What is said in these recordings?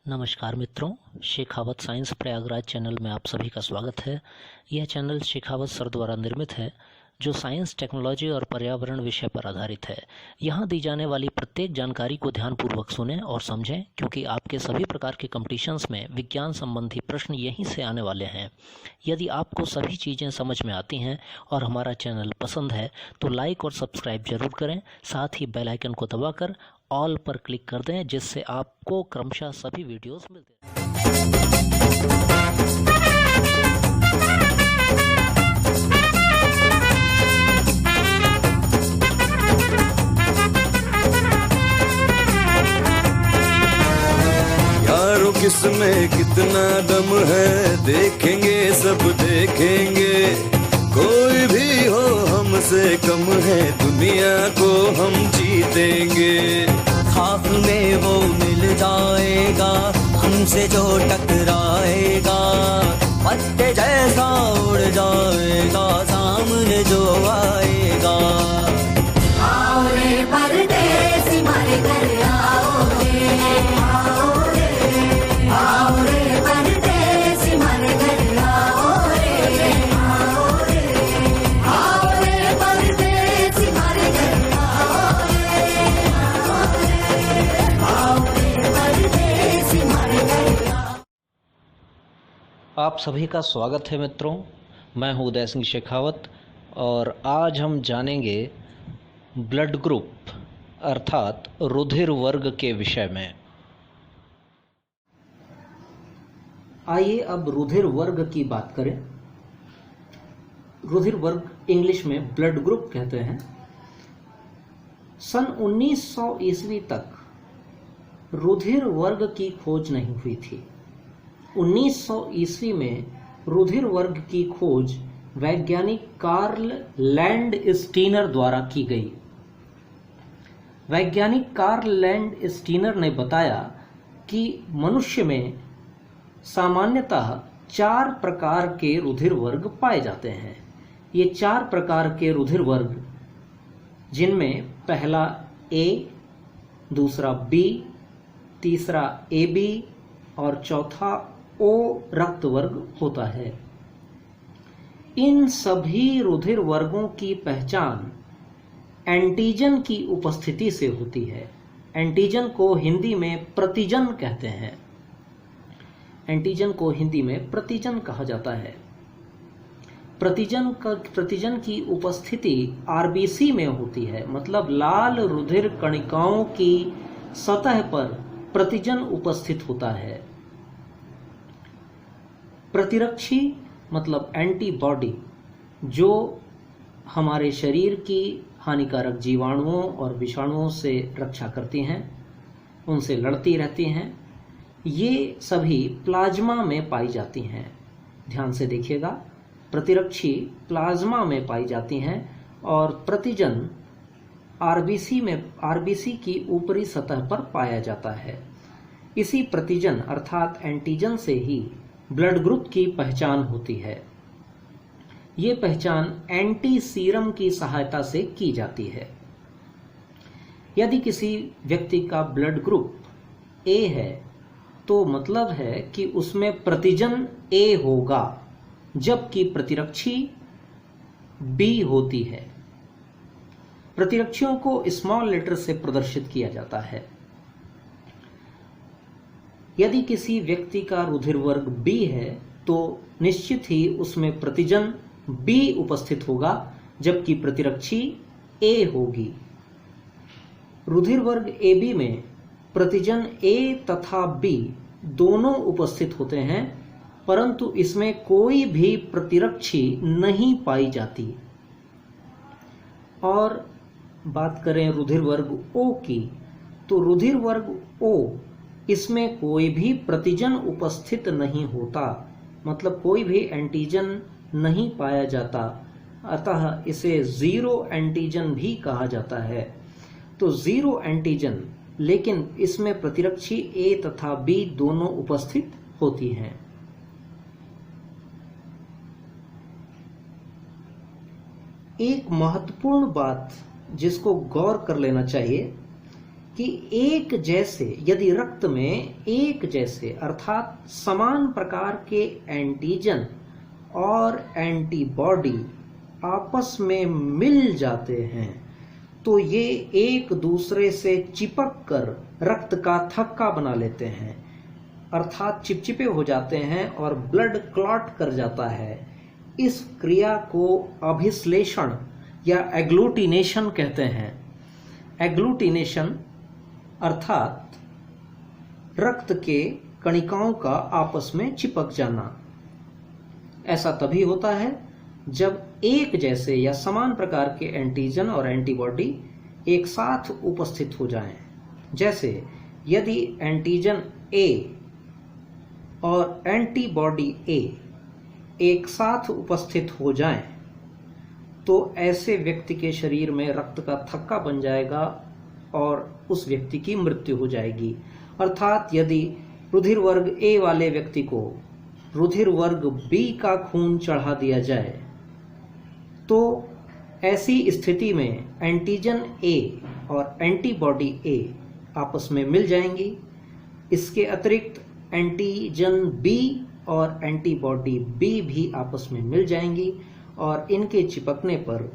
नमस्कार मित्रों, Shekhawat science Prayagraj channel में आप सभी का स्वागत है। यह चैनल शेखावत सर द्वारा निर्मित है, जो साइंस, टेक्नोलॉजी और पर्यावरण विषय पर आधारित है। यहाँ दी जाने वाली प्रत्येक जानकारी को ध्यानपूर्वक सुनें और समझें, क्योंकि आपके सभी प्रकार के कॉम्पिटिशन्स में विज्ञान संबंधी प्रश्न यहीं से आने वाले हैं। यदि आपको सभी चीज़ें समझ में आती हैं और हमारा चैनल पसंद है तो लाइक और सब्सक्राइब जरूर करें। साथ ही बेल आइकन को दबाकर ऑल पर क्लिक कर दें, जिससे आपको क्रमशः सभी वीडियोस मिलते हैं। यारों किसमें कितना दम है, देखेंगे सब देखेंगे। कोई भी हो हमसे कम है, दुनिया को हम जीतेंगे। खाक में वो मिल जाएगा, हमसे जो टकराएगा। पत्ते जैसा उड़ जाएगा, सामने जो आएगा। आओ रे परदेसी मारे घर आओ रे, आओ रे, आओ रे परदेसी मारे घर आओ रे, आओ रे, आओ रे परदेसी मारे घर आओ रे, आओ रे परदेसी मारे घर आओ। आप सभी का स्वागत है मित्रों। मैं हूं उदय सिंह शेखावत और आज हम जानेंगे ब्लड ग्रुप अर्थात रुधिर वर्ग के विषय में। आइए अब रुधिर वर्ग की बात करें। रुधिर वर्ग इंग्लिश में ब्लड ग्रुप कहते हैं। सन 1900 ईस्वी तक रुधिर वर्ग की खोज नहीं हुई थी। 1900 ईस्वी में रुधिर वर्ग की खोज वैज्ञानिक कार्ल लैंडस्टीनर द्वारा की गई। वैज्ञानिक कार्ल लैंडस्टीनर ने बताया कि मनुष्य में सामान्यतः 4 प्रकार के रुधिर वर्ग पाए जाते हैं। ये 4 प्रकार के रुधिर वर्ग, जिनमें पहला ए, दूसरा बी, तीसरा ए बी और चौथा ओ रक्त वर्ग होता है। इन सभी रुधिर वर्गों की पहचान एंटीजन की उपस्थिति से होती है। एंटीजन को हिंदी में प्रतिजन कहते हैं। एंटीजन को हिंदी में प्रतिजन कहा जाता है। प्रतिजन की उपस्थिति आरबीसी में होती है, मतलब लाल रुधिर कणिकाओं की सतह पर प्रतिजन उपस्थित होता है। प्रतिरक्षी मतलब एंटीबॉडी, जो हमारे शरीर की हानिकारक जीवाणुओं और विषाणुओं से रक्षा करती हैं, उनसे लड़ती रहती हैं, ये सभी प्लाज्मा में पाई जाती हैं। ध्यान से देखिएगा, प्रतिरक्षी प्लाज्मा में पाई जाती हैं और प्रतिजन आरबीसी की ऊपरी सतह पर पाया जाता है। इसी प्रतिजन अर्थात एंटीजन से ही ब्लड ग्रुप की पहचान होती है। ये पहचान एंटी सीरम की सहायता से की जाती है। यदि किसी व्यक्ति का ब्लड ग्रुप ए है तो मतलब है कि उसमें प्रतिजन ए होगा, जबकि प्रतिरक्षी बी होती है। प्रतिरक्षियों को स्मॉल लेटर से प्रदर्शित किया जाता है। यदि किसी व्यक्ति का रुधिर वर्ग बी है तो निश्चित ही उसमें प्रतिजन बी उपस्थित होगा, जबकि प्रतिरक्षी ए होगी। रुधिर वर्ग ए बी में प्रतिजन ए तथा बी दोनों उपस्थित होते हैं, परंतु इसमें कोई भी प्रतिरक्षी नहीं पाई जाती। और बात करें रुधिर वर्ग ओ की, तो रुधिर वर्ग ओ, इसमें कोई भी प्रतिजन उपस्थित नहीं होता, मतलब कोई भी एंटीजन नहीं पाया जाता, अतः इसे जीरो एंटीजन भी कहा जाता है। तो जीरो एंटीजन, लेकिन इसमें प्रतिरक्षी ए तथा बी दोनों उपस्थित होती हैं। एक महत्वपूर्ण बात जिसको गौर कर लेना चाहिए कि एक जैसे, यदि रक्त में एक जैसे अर्थात समान प्रकार के एंटीजन और एंटीबॉडी आपस में मिल जाते हैं तो ये एक दूसरे से चिपक कर रक्त का थक्का बना लेते हैं, अर्थात चिपचिपे हो जाते हैं और ब्लड क्लॉट कर जाता है। इस क्रिया को अभिश्लेषण या एग्लूटिनेशन कहते हैं। एग्लूटिनेशन अर्थात रक्त के कणिकाओं का आपस में चिपक जाना। ऐसा तभी होता है जब एक जैसे या समान प्रकार के एंटीजन और एंटीबॉडी एक साथ उपस्थित हो जाएं। जैसे यदि एंटीजन ए और एंटीबॉडी ए एक साथ उपस्थित हो जाएं, तो ऐसे व्यक्ति के शरीर में रक्त का थक्का बन जाएगा और उस व्यक्ति की मृत्यु हो जाएगी। अर्थात यदि रुधिर वर्ग ए वाले व्यक्ति को रुधिर वर्ग बी का खून चढ़ा दिया जाए तो ऐसी स्थिति में एंटीजन ए और एंटीबॉडी ए आपस में मिल जाएंगी। इसके अतिरिक्त एंटीजन बी और एंटीबॉडी बी भी आपस में मिल जाएंगी और इनके चिपकने पर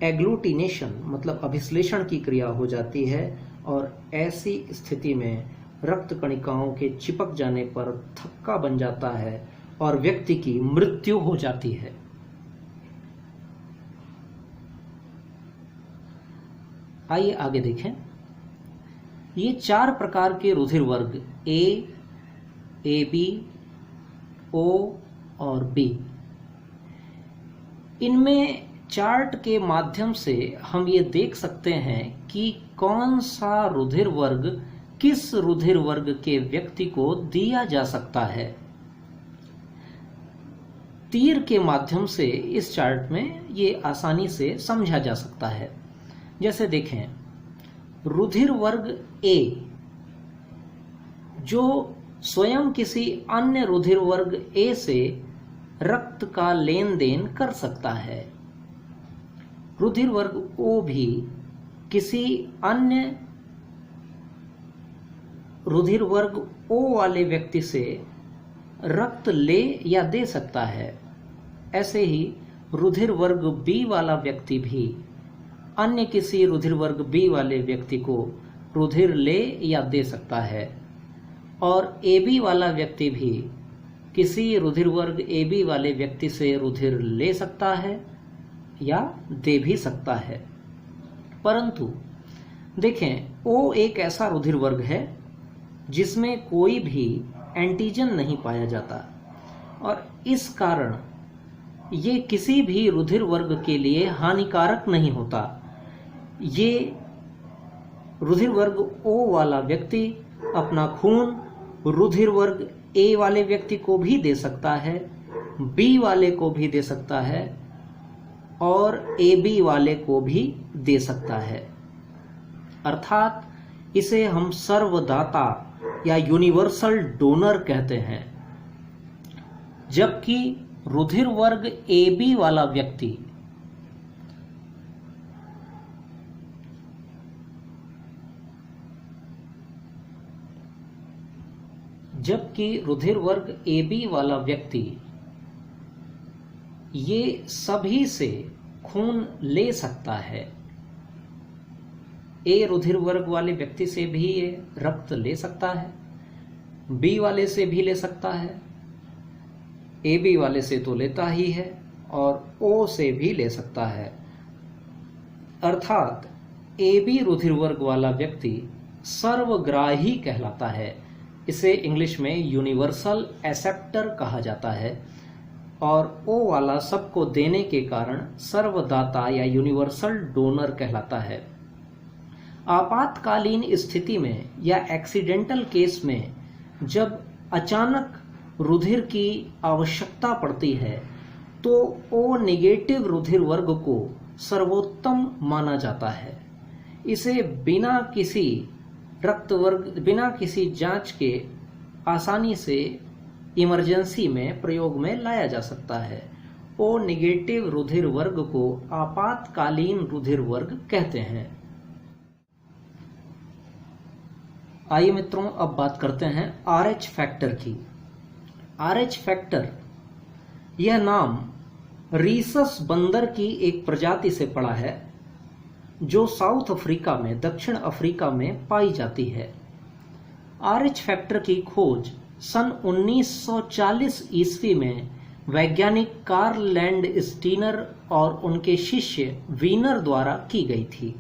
एग्लूटिनेशन मतलब अभिश्लेषण की क्रिया हो जाती है और ऐसी स्थिति में रक्त कणिकाओं के चिपक जाने पर थक्का बन जाता है और व्यक्ति की मृत्यु हो जाती है। आइए आगे देखें। ये 4 प्रकार के रुधिर वर्ग ए, बी, ओ और बी, इनमें चार्ट के माध्यम से हम ये देख सकते हैं कि कौन सा रुधिर वर्ग किस रुधिर वर्ग के व्यक्ति को दिया जा सकता है। तीर के माध्यम से इस चार्ट में ये आसानी से समझा जा सकता है। जैसे देखें, रुधिर वर्ग ए जो स्वयं किसी अन्य रुधिर वर्ग ए से रक्त का लेन देन कर सकता है। रुधिर वर्ग ओ भी किसी अन्य रुधिर वर्ग ओ वाले व्यक्ति से रक्त ले या दे सकता है। ऐसे ही रुधिर वर्ग बी वाला व्यक्ति भी अन्य किसी रुधिर वर्ग बी वाले व्यक्ति को रुधिर ले या दे सकता है और ए बी वाला व्यक्ति भी किसी रुधिर वर्ग ए बी वाले व्यक्ति से रुधिर ले सकता है या दे भी सकता है। परंतु देखें, ओ एक ऐसा रुधिर वर्ग है जिसमें कोई भी एंटीजन नहीं पाया जाता और इस कारण ये किसी भी रुधिर वर्ग के लिए हानिकारक नहीं होता। ये रुधिर वर्ग ओ वाला व्यक्ति अपना खून रुधिर वर्ग ए वाले व्यक्ति को भी दे सकता है, बी वाले को भी दे सकता है और ए बी वाले को भी दे सकता है। अर्थात इसे हम सर्वदाता या यूनिवर्सल डोनर कहते हैं। जबकि रुधिर वर्ग ए बी वाला व्यक्ति ये सभी से खून ले सकता है। ए रुधिर वर्ग वाले व्यक्ति से भी ये रक्त ले सकता है, बी वाले से भी ले सकता है, ए बी वाले से तो लेता ही है और ओ से भी ले सकता है। अर्थात ए बी रुधिर वर्ग वाला व्यक्ति सर्वग्राही कहलाता है। इसे इंग्लिश में यूनिवर्सल एक्सेप्टर कहा जाता है और ओ वाला सबको देने के कारण सर्वदाता या यूनिवर्सल डोनर कहलाता है। आपातकालीन स्थिति में या एक्सीडेंटल केस में जब अचानक रुधिर की आवश्यकता पड़ती है तो ओ नेगेटिव रुधिर वर्ग को सर्वोत्तम माना जाता है। इसे बिना किसी जांच के आसानी से इमरजेंसी में प्रयोग में लाया जा सकता है। ओ नेगेटिव रुधिर वर्ग को आपातकालीन रुधिर वर्ग कहते हैं। आइए मित्रों, अब बात करते हैं RH फैक्टर की। RH फैक्टर यह नाम रीसस बंदर की एक प्रजाति से पड़ा है जो साउथ अफ्रीका में, दक्षिण अफ्रीका में पाई जाती है। RH फैक्टर की खोज सन 1940 ईस्वी में वैज्ञानिक कार्ल लैंड स्टीनर और उनके शिष्य वीनर द्वारा की गई थी।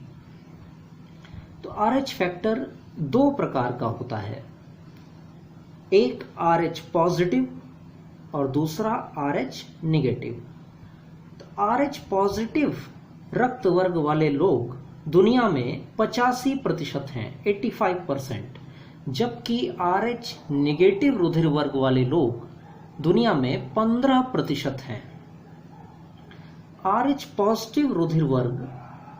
तो RH फैक्टर दो प्रकार का होता है, एक RH पॉजिटिव और दूसरा RH नेगेटिव। तो RH पॉजिटिव रक्त वर्ग वाले लोग दुनिया में 85% हैं, 85%, जबकि RH नेगेटिव रुधिर वर्ग वाले लोग दुनिया में 15% हैं। RH पॉजिटिव रुधिर वर्ग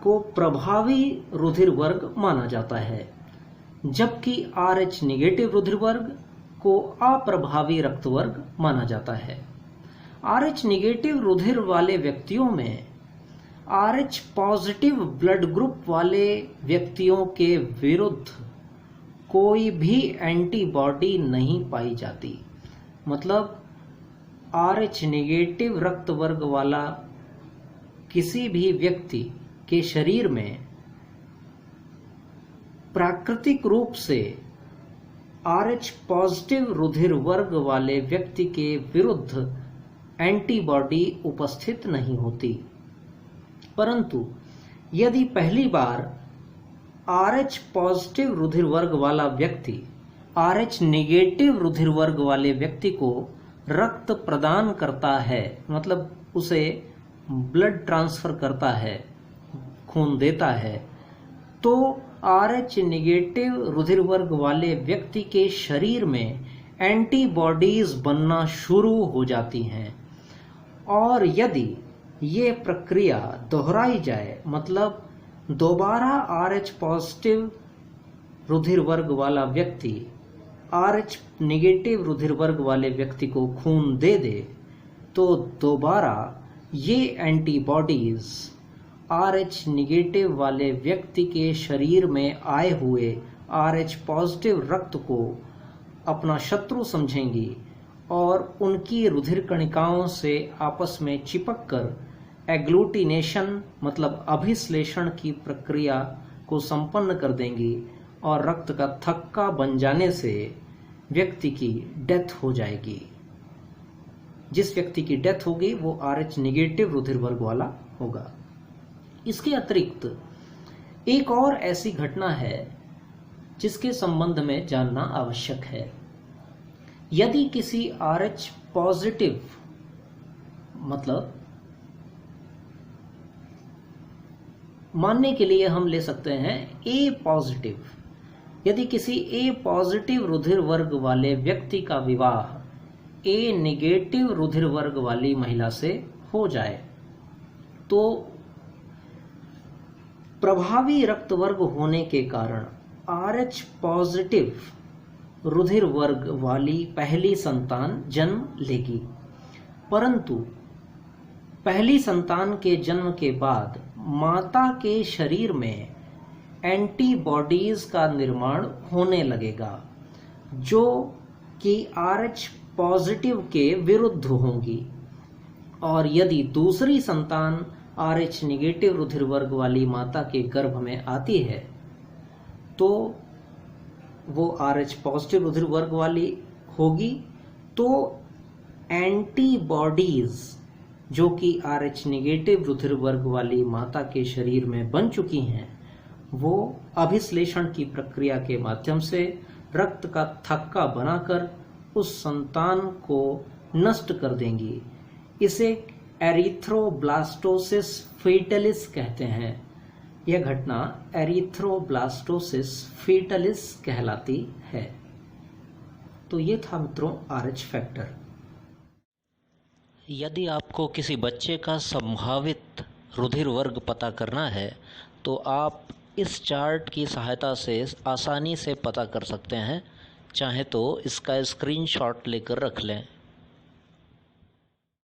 को प्रभावी रुधिर वर्ग माना जाता है, जबकि RH नेगेटिव रुधिर वर्ग को अप्रभावी रक्त वर्ग माना जाता है। RH नेगेटिव रुधिर वाले व्यक्तियों में RH पॉजिटिव ब्लड ग्रुप वाले व्यक्तियों के विरुद्ध कोई भी एंटीबॉडी नहीं पाई जाती। मतलब RH नेगेटिव रक्त वर्ग वाला किसी भी व्यक्ति के शरीर में प्राकृतिक रूप से RH पॉजिटिव रुधिर वर्ग वाले व्यक्ति के विरुद्ध एंटीबॉडी उपस्थित नहीं होती। परंतु यदि पहली बार RH पॉजिटिव रुधिर वर्ग वाला व्यक्ति RH नेगेटिव रुधिर वर्ग वाले व्यक्ति को रक्त प्रदान करता है, मतलब उसे ब्लड ट्रांसफर करता है, खून देता है, तो RH नेगेटिव रुधिर वर्ग वाले व्यक्ति के शरीर में एंटीबॉडीज बनना शुरू हो जाती हैं। और यदि ये प्रक्रिया दोहराई जाए, मतलब दोबारा RH पॉजिटिव रुधिर वर्ग वाला व्यक्ति RH नेगेटिव रुधिर वर्ग वाले व्यक्ति को खून दे दे, तो दोबारा ये एंटीबॉडीज RH नेगेटिव वाले व्यक्ति के शरीर में आए हुए RH पॉजिटिव रक्त को अपना शत्रु समझेंगी और उनकी रुधिर कणिकाओं से आपस में चिपककर एग्लूटिनेशन मतलब अभिश्लेषण की प्रक्रिया को संपन्न कर देंगी और रक्त का थक्का बन जाने से व्यक्ति की डेथ हो जाएगी। जिस व्यक्ति की डेथ होगी वो RH नेगेटिव रुधिर वर्ग वाला होगा। इसके अतिरिक्त एक और ऐसी घटना है जिसके संबंध में जानना आवश्यक है। यदि किसी RH पॉजिटिव, मतलब मानने के लिए हम ले सकते हैं A पॉजिटिव, यदि किसी A पॉजिटिव रुधिर वर्ग वाले व्यक्ति का विवाह A नेगेटिव रुधिर वर्ग वाली महिला से हो जाए, तो प्रभावी रक्त वर्ग होने के कारण RH पॉजिटिव रुधिर वर्ग वाली पहली संतान जन्म लेगी। परंतु पहली संतान के जन्म के बाद माता के शरीर में एंटीबॉडीज का निर्माण होने लगेगा जो कि RH पॉजिटिव के विरुद्ध होंगी। और यदि दूसरी संतान RH नेगेटिव रुधिर वर्ग वाली माता के गर्भ में आती है तो वो RH पॉजिटिव रुधिर वर्ग वाली होगी, तो एंटीबॉडीज जो कि RH नेगेटिव रुधिर वर्ग वाली माता के शरीर में बन चुकी हैं वो अभिश्लेषण की प्रक्रिया के माध्यम से रक्त का थक्का बनाकर उस संतान को नष्ट कर देंगी। इसे एरिथ्रोब्लास्टोसिस फीटलिस कहते हैं। यह घटना एरिथ्रोब्लास्टोसिस फीटलिस कहलाती है। तो ये था मित्रों RH फैक्टर। यदि आपको किसी बच्चे का संभावित रुधिर वर्ग पता करना है तो आप इस चार्ट की सहायता से आसानी से पता कर सकते हैं। चाहे तो इसका स्क्रीनशॉट लेकर रख लें।